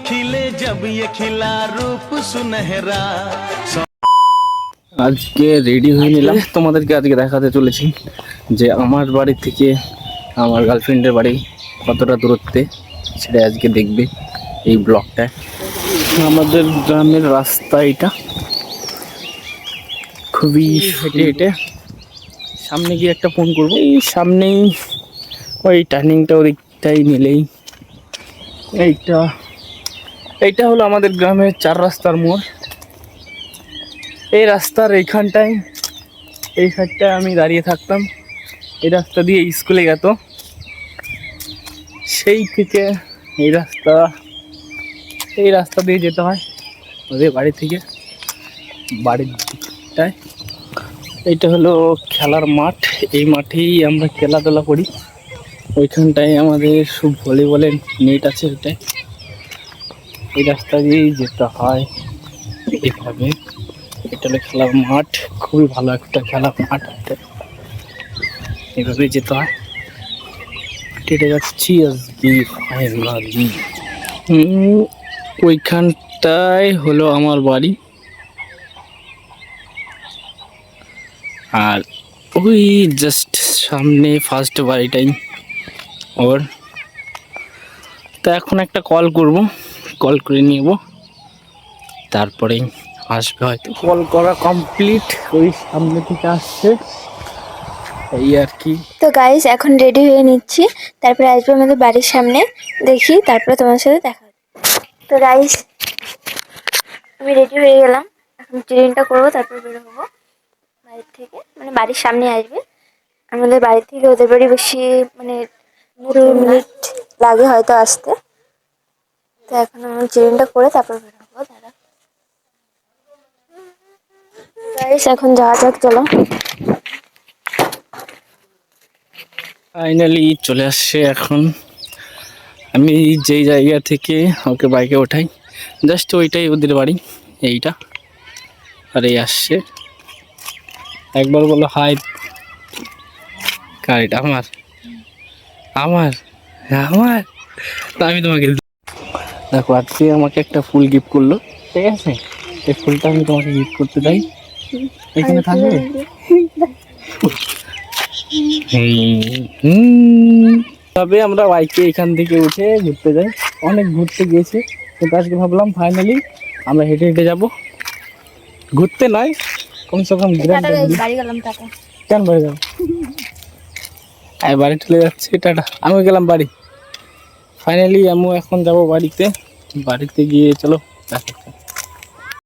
खिले जब ये खिला रूप सुनहरा। আজকে রেডি হয়ে নিলাম, তোমাদেরকে আজকে দেখাতে চলেছি যে আমার বাড়ি থেকে আমার গার্লফ্রেন্ডের বাড়ি কতটা দূরত্বে, সেটা আজকে দেখবে এই ব্লগটা। আমাদের গ্রামের রাস্তা এটা, খুবই হেঁটে হেঁটে সামনে গিয়ে একটা ফোন করবো। এই সামনেই ওই টার্নিংটা, ওদিকটাই নিলেই এইটা হলো আমাদের গ্রামের 4 রাস্তার মোড়। এই রাস্তার এইখানটায় এই সাইডটায় আমি দাঁড়িয়ে থাকতাম, এই রাস্তা দিয়ে স্কুলে যেত। সেই থেকে এই রাস্তা দিয়ে যেতে হয় ওদের বাড়ি থেকে বাড়ির দিকটায়। এইটা হলো খেলার মাঠ, এই মাঠেই আমরা খেলাধুলা করি। ওইখানটায় আমাদের সব ভলিবলের নেট আছে, ওইটাই এই রাস্তা দিয়েই যেতে হয় এইভাবে। এটা হলো খেলার মাঠ, খুবই ভালো একটা খেলার মাঠ, এইভাবে যেতে হয়। হেঁটে যাচ্ছি আজকে ফাইনালি। ওইখানটায় হলো আমার বাড়ি, আর ওই জাস্ট সামনে ফার্স্ট বাড়িটাই ওর। তা এখন একটা কল করব, কল করে নিব, তারপরেই আসবে হয়তো। কল করা কমপ্লিট, ওই সামনে থেকে আসছে, এই আর কি। তো গাইস এখন রেডি হয়ে নিচ্ছি, তারপরে আসবো আমাদের বাড়ির সামনে, দেখি তারপরে তোমার সাথে দেখা হবে। তো গাইস আমি রেডি হয়ে গেলাম, এখন ট্রেনটা করবো, তারপর বের হবো বাড়ির থেকে, মানে বাড়ির সামনে আসবে। আমাদের বাড়ি থেকে ওদের বাড়ি বেশি মানে 2 মিনিট লাগে হয়তো আসতে। তো এখন আমি ট্রেনটা করে তারপর বের হবো। দাদা গাইস এখন যাওয়া যাক, চলো। ফাইনালি চলে আসছে। এখন আমি যেই জায়গা থেকে ওকে বাইকে ওঠাই, জাস্ট ওইটাই ওদের বাড়ি, এইটা। আর এই আসছে, একবার বলো হাই। কার? আমার আমার আমার তা আমি তোমাকে দেখো, আজকে আমাকে একটা ফুল গিফট করলো, ঠিক আছে? এই ফুলটা আমি তোমাকে গিফট করতে চাই, এখানে থাকবে। তবে আমরা বাইকে এখান থেকে উঠে ঘুরতে যাই, অনেক ঘুরতে গিয়েছি, কিন্তু আজকে ভাবলাম ফাইনালি আমরা হেঁটে হেঁটে যাবো, ঘুরতে নয়, কমসে কম বাড়ি গেলাম, টাটা। কেন বাড়ি যাবো? বাড়ি চলে যাচ্ছে, টাটা। আমিও গেলাম বাড়ি। ফাইনালি আমিও এখন যাবো বাড়িতে, বাড়িতে গিয়ে চলো দেখা